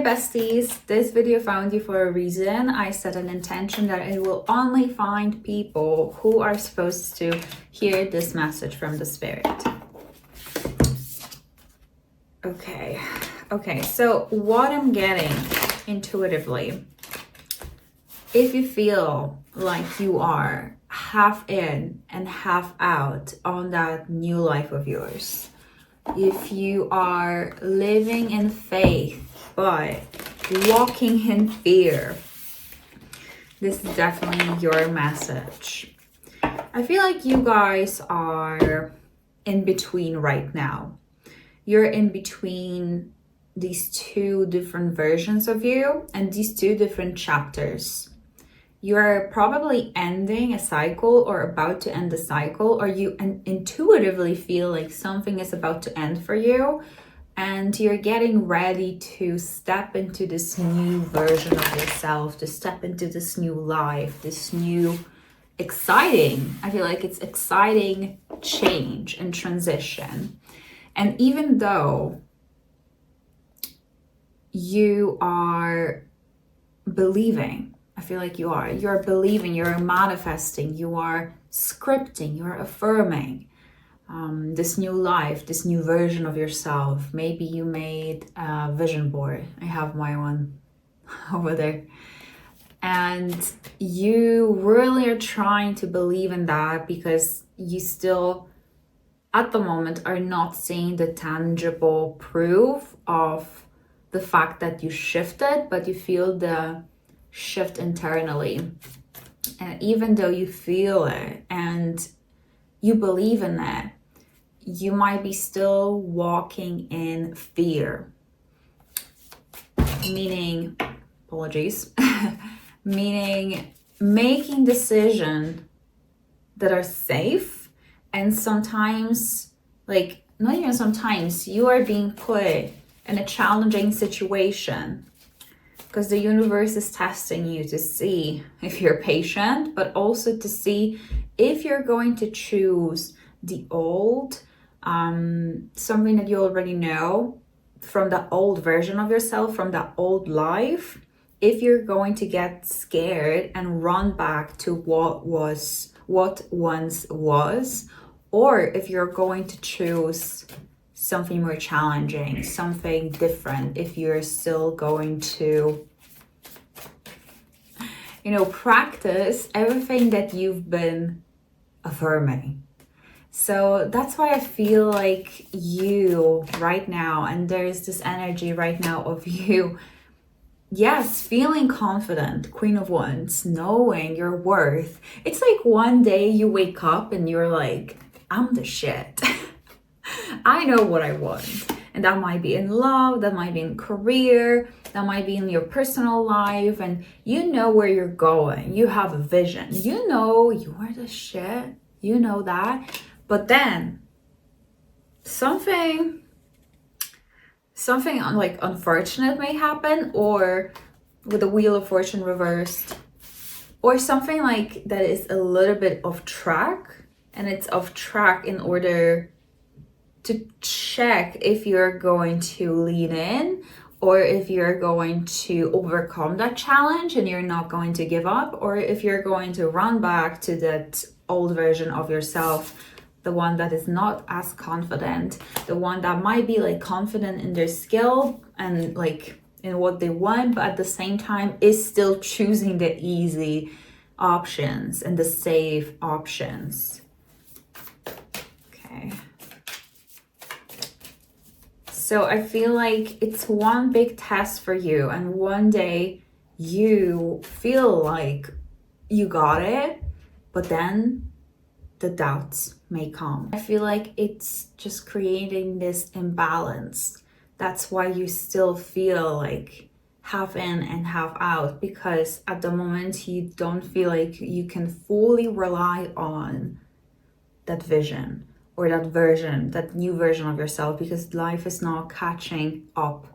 besties, this video found you for a reason. I set an intention that it will only find people who are supposed to hear this message from the spirit. Okay, so what I'm getting intuitively, if you feel like you are half in and half out on that new life of yours, if you are living in faith but walking in fear, this is definitely your message. I feel like you guys are in between right now. You're in between these two different versions of you and these two different chapters. You're probably ending a cycle or about to end a cycle, or you intuitively feel like something is about to end for you and you're getting ready to step into this new version of yourself, to step into this new life, this new exciting, I feel like it's exciting change and transition. And even though you are believing, I feel like you're believing, you're manifesting, you are scripting, you're affirming this new life, this new version of yourself. Maybe you made a vision board. I have my one over there. And you really are trying to believe in that because you still, at the moment, are not seeing the tangible proof of the fact that you shifted, but you feel the shift internally. And even though you feel it and you believe in it, you might be still walking in fear. Meaning, apologies, meaning making decisions that are safe, and sometimes, like, not even sometimes, you are being put in a challenging situation because the universe is testing you to see if you're patient, but also to see if you're going to choose the old, something that you already know from the old version of yourself, from that old life, if you're going to get scared and run back to what once was, or if you're going to choose something more challenging, something different, if you're still going to, practice everything that you've been affirming. So that's why I feel like you right now, and there's this energy right now of you, yes, feeling confident, Queen of Wands, knowing your worth. It's like one day you wake up and you're like, I'm the shit. I know what I want. And that might be in love, that might be in career, that might be in your personal life, and you know where you're going. You have a vision. You know you are the shit. You know that. But then something like unfortunate may happen, or with the Wheel of Fortune reversed, or something like that is a little bit off track, and it's off track in order to check if you're going to lean in or if you're going to overcome that challenge and you're not going to give up, or if you're going to run back to that old version of yourself, the one that is not as confident, the one that might be like confident in their skill and like in what they want, but at the same time is still choosing the easy options and the safe options. Okay. So I feel like it's one big test for you, and one day you feel like you got it, but then the doubts may come. I feel like it's just creating this imbalance. That's why you still feel like half in and half out, because at the moment you don't feel like you can fully rely on that vision or that version, that new version of yourself, because life is not catching up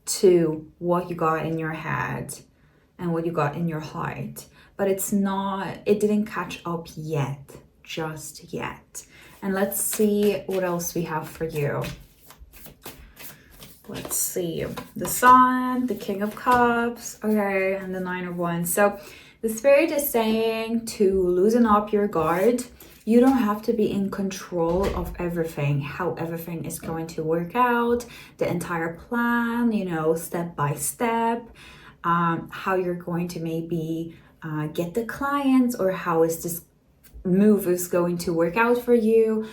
to what you got in your head and what you got in your heart. But it didn't catch up yet, just yet. And let's see what else we have for you. Let's see. The Sun, the King of Cups, okay, and the Nine of Wands. So the Spirit is saying to loosen up your guard. You don't have to be in control of everything, how everything is going to work out, the entire plan, you know, step by step, how you're going to maybe get the clients, or how is this move is going to work out for you,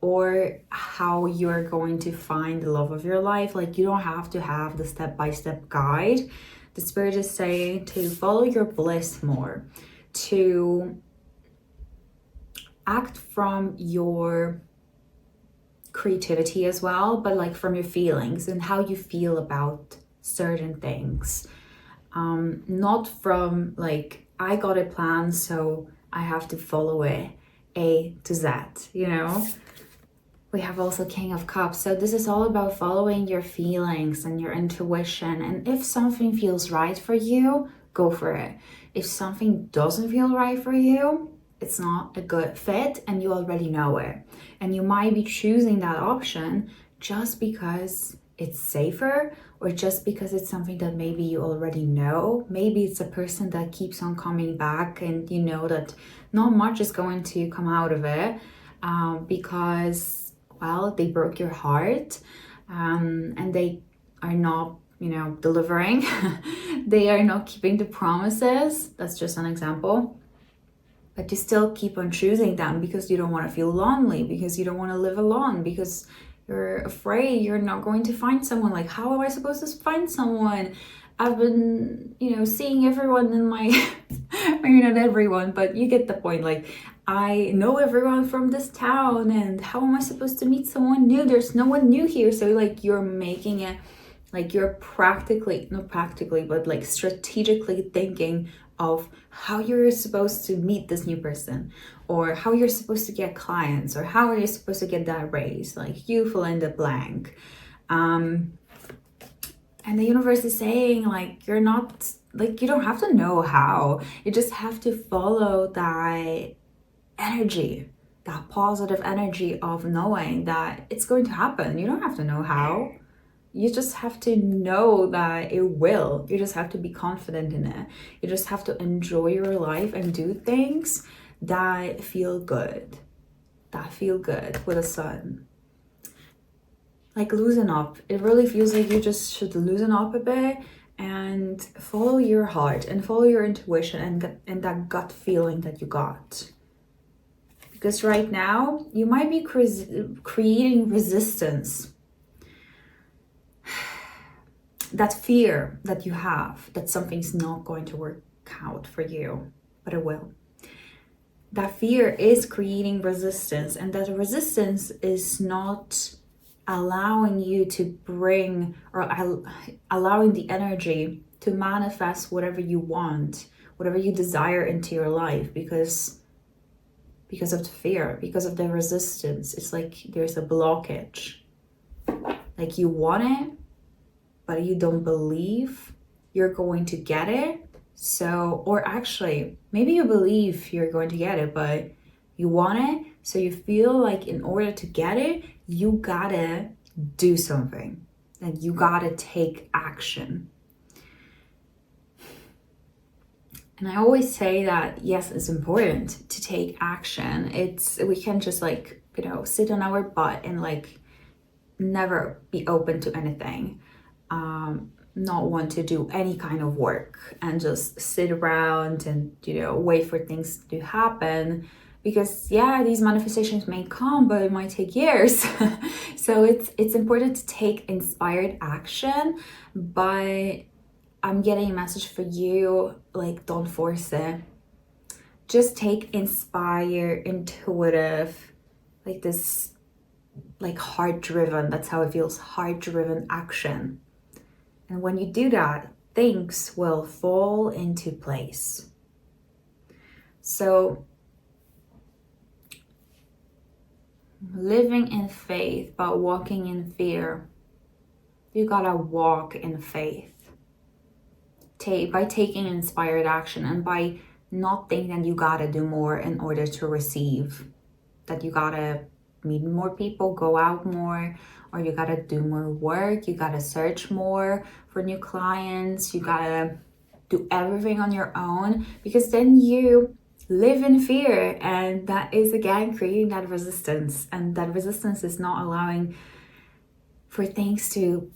or how you're going to find the love of your life. Like, you don't have to have the step-by-step guide. The Spirit is saying to follow your bliss more, to act from your creativity as well, but like from your feelings and how you feel about certain things. Not from like, I got a plan, so I have to follow it A to Z, you know? We have also King of Cups. So this is all about following your feelings and your intuition. And if something feels right for you, go for it. If something doesn't feel right for you, it's not a good fit, and you already know it. And you might be choosing that option just because it's safer, or just because it's something that maybe you already know. Maybe it's a person that keeps on coming back, and you know that not much is going to come out of it, because, well, they broke your heart, and they are not, you know, delivering. They are not keeping the promises. That's just an example. But you still keep on choosing them because you don't want to feel lonely, because you don't want to live alone, because you're afraid you're not going to find someone. Like, how am I supposed to find someone? I've been, you know, seeing everyone in my, maybe not everyone, but you get the point. Like, I know everyone from this town, and how am I supposed to meet someone new? There's no one new here. So like, you're making it, like, you're practically, not practically, but like strategically thinking of how you're supposed to meet this new person, or how you're supposed to get clients, or how are you supposed to get that raise. Like, you fill in the blank. And the universe is saying, like, you're not, like, you don't have to know how. You just have to follow that energy, that positive energy of knowing that it's going to happen. You don't have to know how. You just have to know that it will. You just have to be confident in it. You just have to enjoy your life and do things that feel good. That feel good with the Sun. Like, loosen up. It really feels like you just should loosen up a bit and follow your heart and follow your intuition and that gut feeling that you got. Because right now, you might be creating resistance. That fear that you have, that something's not going to work out for you, but it will. That fear is creating resistance, and that resistance is not allowing you to bring, or allowing the energy to manifest whatever you want, whatever you desire into your life, because of the fear, because of the resistance. It's like there's a blockage. Like, you want it, but you don't believe you're going to get it. So, or actually, maybe you believe you're going to get it, but you want it. So you feel like in order to get it, you gotta do something. And you gotta take action. And I always say that, yes, it's important to take action. We can't just, like, you know, sit on our butt and like never be open to anything. Not want to do any kind of work and just sit around and, you know, wait for things to happen, because yeah, these manifestations may come, but it might take years. So it's important to take inspired action. But I'm getting a message for you, like, don't force it. Just take inspired, intuitive, like this, like heart-driven, that's how it feels, heart-driven action. And when you do that, things will fall into place. So, living in faith but walking in fear, you gotta walk in faith. By taking inspired action, and by not thinking you gotta do more in order to receive, that you gotta meet more people, go out more, or you gotta do more work, you gotta search more for new clients, you gotta do everything on your own, because then you live in fear, and that is again creating that resistance, and that resistance is not allowing for things to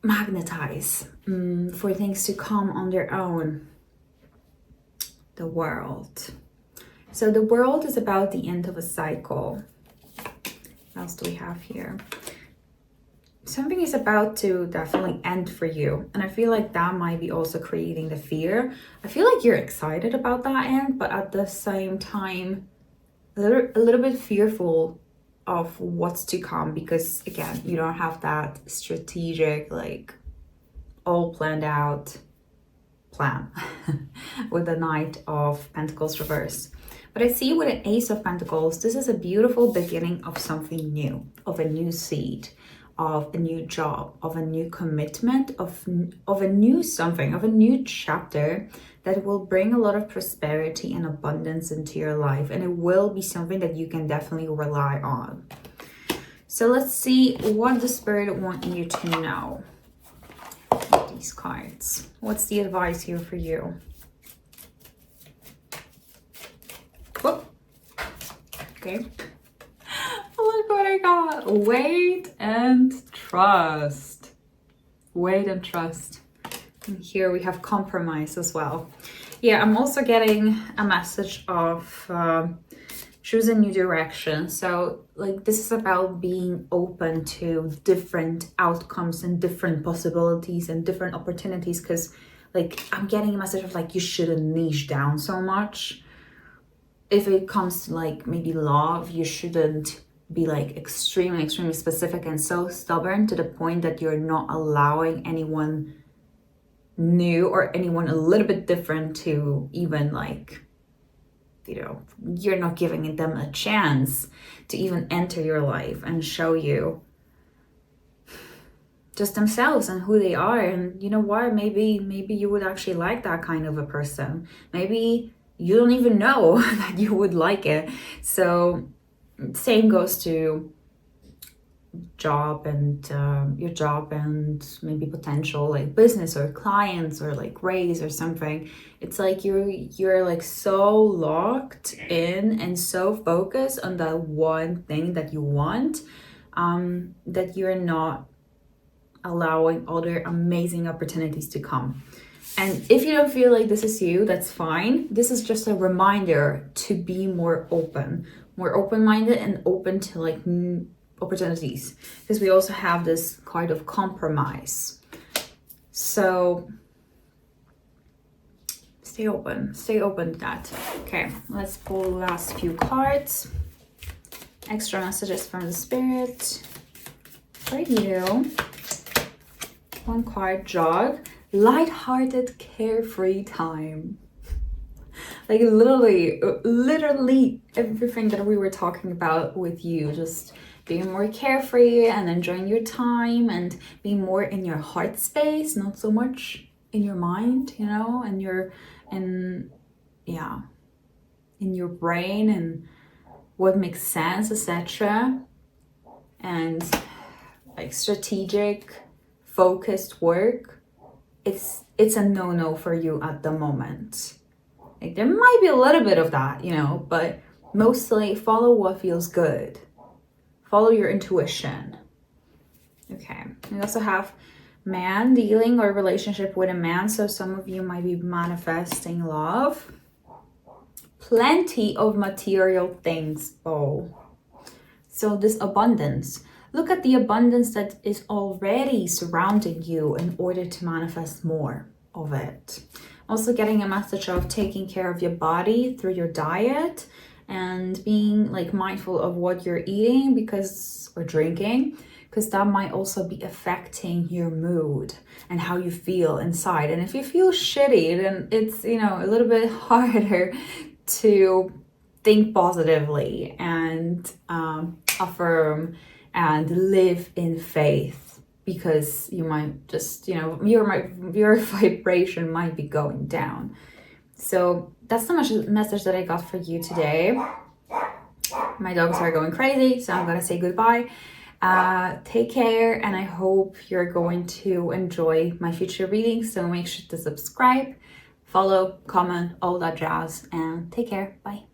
magnetize, for things to come on their own. The world. So the world is about the end of a cycle. What else do we have here? Something is about to definitely end for you. And I feel like that might be also creating the fear. I feel like you're excited about that end, but at the same time, a little bit fearful of what's to come, because again, you don't have that strategic, like all planned out plan with the Knight of Pentacles reverse. But I see with an Ace of Pentacles, this is a beautiful beginning of something new, of a new seed, of a new job, of a new commitment, of a new something, of a new chapter that will bring a lot of prosperity and abundance into your life. And it will be something that you can definitely rely on. So let's see what the Spirit wants you to know. These cards. What's the advice here for you? Whoop. Okay. Look what I got. Wait and trust. Wait and trust. And here we have compromise as well. Yeah, I'm also getting a message of choose a new direction. So like this is about being open to different outcomes and different possibilities and different opportunities, because like I'm getting a message of like you shouldn't niche down so much. If it comes to like maybe love, you shouldn't be like extremely specific and so stubborn to the point that you're not allowing anyone new or anyone a little bit different to even like, you know, you're not giving them a chance to even enter your life and show you just themselves and who they are. And you know what, maybe you would actually like that kind of a person. Maybe you don't even know that you would like it. So same goes to job and your job and maybe potential like business or clients or like raise or something. It's like you're like so locked in and so focused on that one thing that you want, that you're not allowing other amazing opportunities to come. And if you don't feel like this is you, that's fine. This is just a reminder to be more open-minded and open to like opportunities, because we also have this card of compromise. So stay open to that. Okay, let's pull the last few cards. Extra messages from the Spirit for you. One card, jog. Light-hearted, carefree time. Like literally everything that we were talking about with you, just being more carefree and enjoying your time and being more in your heart space, not so much in your mind, you know, and in your brain and what makes sense, etc. And like strategic, focused work, it's a no-no for you at the moment. Like there might be a little bit of that, you know, but mostly follow what feels good. Follow your intuition. Okay, we also have man, dealing or relationship with a man. So some of you might be manifesting love. Plenty of material things. Oh, so this abundance. Look at the abundance that is already surrounding you in order to manifest more of it. Also getting a message of taking care of your body through your diet and being like mindful of what you're eating or drinking, because that might also be affecting your mood and how you feel inside. And if you feel shitty, then it's, you know, a little bit harder to think positively and affirm and live in faith, because you might just, you know, your vibration might be going down. So that's the message that I got for you today. My dogs are going crazy, so I'm gonna say goodbye. Take care, and I hope you're going to enjoy my future readings. So make sure to subscribe, follow, comment, all that jazz, and take care. Bye.